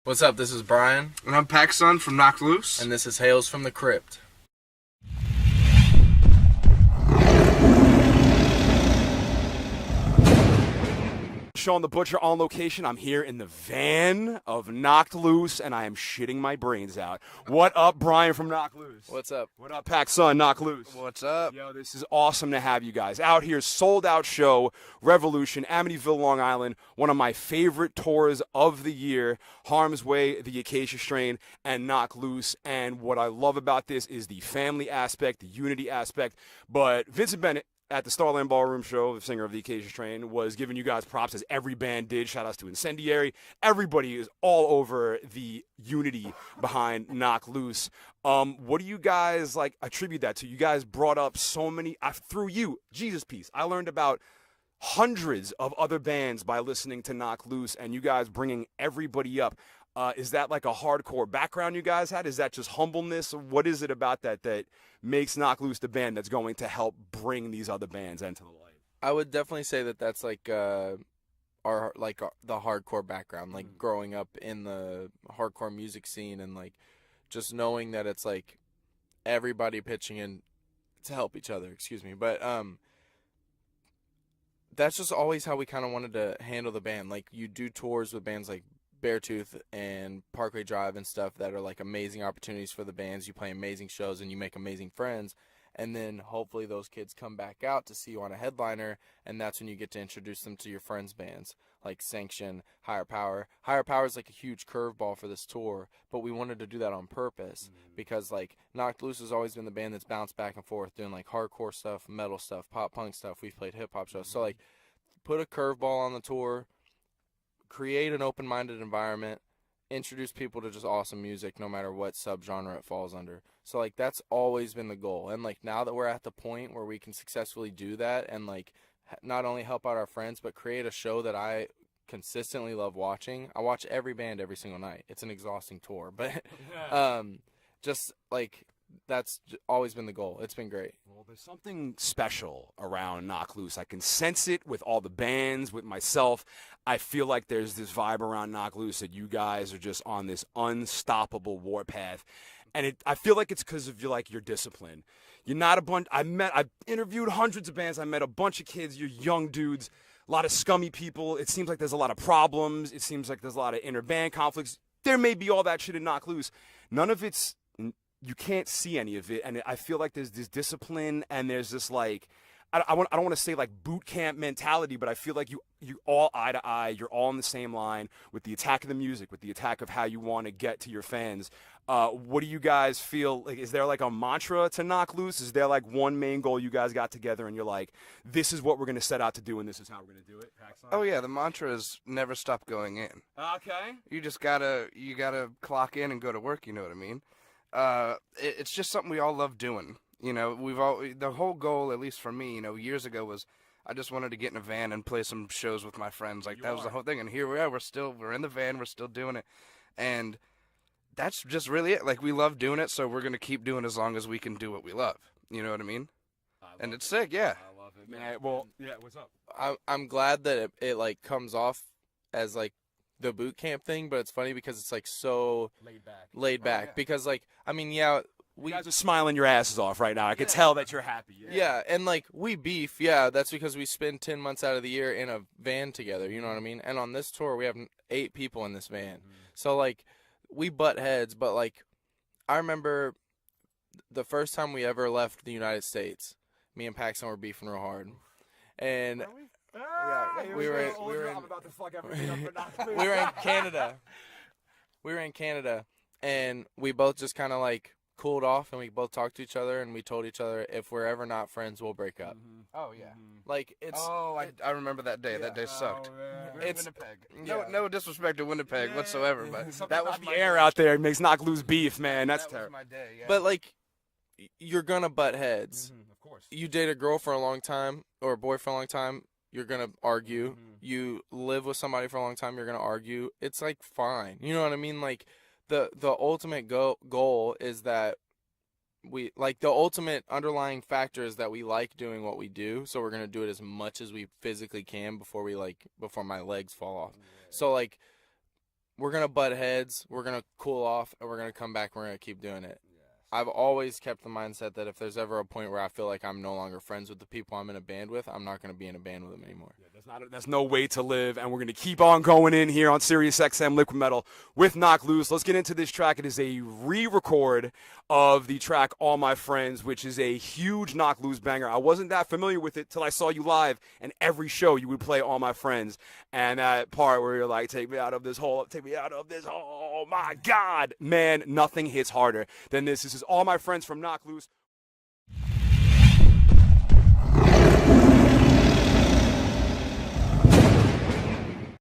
What's up? This is Brian. And I'm Paxson from Knocked Loose. And this is Hails from the Crypt. Sean the Butcher on location. I'm here in the van of Knocked Loose, and I am shitting my brains out. What up, Brian from Knocked Loose? What's up? What up, Paxson, Knocked Loose? What's up? Yo, this is awesome to have you guys out here. Sold out show, Revolution, Amityville, Long Island. One of my favorite tours of the year. Harm's Way, the Acacia Strain, and Knocked Loose. And what I love about this is the family aspect, the unity aspect. But Vincent Bennett, at the Starland Ballroom show, the singer of the Acacia Strain, was giving you guys props as every band did. Shout outs to Incendiary. Everybody is all over the unity behind Knocked Loose. What do you guys attribute that to? You guys brought up so many, through you, Jesus Piece. I learned about hundreds of other bands by listening to Knocked Loose, and you guys bringing everybody up. Is that like a hardcore background you guys had? Is that just humbleness? What is it about that makes Knocked Loose the band that's going to help bring these other bands into the light? I would definitely say that that's the hardcore background, growing up in the hardcore music scene and just knowing that it's everybody pitching in to help each other. Excuse me, but that's just always how we kind of wanted to handle the band. You do tours with bands like Beartooth and Parkway Drive and stuff that are amazing opportunities for the bands. You play amazing shows and you make amazing friends, and then hopefully those kids come back out to see you on a headliner, and that's when you get to introduce them to your friends' bands like Sanction, Higher Power. Higher Power is a huge curveball for this tour, but we wanted to do that on purpose because Knocked Loose has always been the band that's bounced back and forth doing hardcore stuff, metal stuff, pop punk stuff. We've played hip hop shows, so put a curveball on the tour, create an open-minded environment, introduce people to just awesome music no matter what subgenre it falls under. So that's always been the goal. And now that we're at the point where we can successfully do that and not only help out our friends but create a show that I consistently love watching. I watch every band every single night. It's an exhausting tour, but that's always been the goal. It's been great. Well, there's something special around Knocked Loose. I can sense it with all the bands, with myself. I feel like there's this vibe around Knocked Loose that you guys are just on this unstoppable warpath. And I feel like it's because of your discipline. You're not a bunch. I've interviewed hundreds of bands. I met a bunch of kids. You're young dudes, a lot of scummy people. It seems like there's a lot of problems. It seems like there's a lot of inner band conflicts. There may be all that shit in Knocked Loose. None of it's, you can't see any of it. And I feel like there's this discipline and there's this I don't want to say boot camp mentality, but I feel like you all eye to eye. You're all in the same line with the attack of the music, with the attack of how you want to get to your fans. What do you guys feel is there a mantra to Knocked Loose? Is there one main goal you guys got together and you're this is what we're going to set out to do and this is how we're going to do it? Paxson? Oh yeah, the mantra is never stop going in. Okay. You just gotta clock in and go to work. You know what I mean? It's just something we all love doing. The whole goal, at least for me, years ago was I just wanted to get in a van and play some shows with my friends. That was the whole thing. And here we are. We're in the van. We're still doing it. And that's just really it. We love doing it, so we're going to keep doing it as long as we can do what we love. You know what I mean? And it's sick, yeah. I love it, man. Well, yeah, what's up? I'm glad that it comes off as the boot camp thing, but it's funny because it's so laid back. Yeah. Because You guys are smiling your asses off right now. I can tell that you're happy. Yeah, and we beef. Yeah, that's because we spend 10 months out of the year in a van together. You know what I mean? And on this tour, we have 8 people in this van. So we butt heads. But I remember the first time we ever left the United States, me and Paxson were beefing real hard, and we were in Canada. We were in Canada, and we both just kind of cooled off, and we both talked to each other, and we told each other if we're ever not friends, we'll break up. Oh yeah. It's I remember that day. That day sucked. It's Winnipeg. No disrespect to Winnipeg whatsoever, but that was the air out there. It makes Knocked Loose beef, man. That's terrible. That was my day. Yeah. But you're gonna butt heads. Of course. You date a girl for a long time or a boy for a long time, you're gonna argue. You live with somebody for a long time, you're gonna argue. It's fine. You know what I mean? The ultimate goal is that we the ultimate underlying factor is that we like doing what we do, so we're gonna do it as much as we physically can before my legs fall off. So we're gonna butt heads, we're gonna cool off, and we're gonna come back. And we're gonna keep doing it. I've always kept the mindset that if there's ever a point where I feel like I'm no longer friends with the people I'm in a band with, I'm not going to be in a band with them anymore. Yeah, that's no way to live, and we're going to keep on going in here on Sirius XM Liquid Metal with Knock Loose. Let's get into this track. It is a re-record of the track All My Friends, which is a huge Knock Loose banger. I wasn't that familiar with it till I saw you live, and every show you would play All My Friends, and that part where you're like, take me out of this hole, take me out of this hole, oh my God. Man, nothing hits harder than this. This is All My Friends from Knock Loose.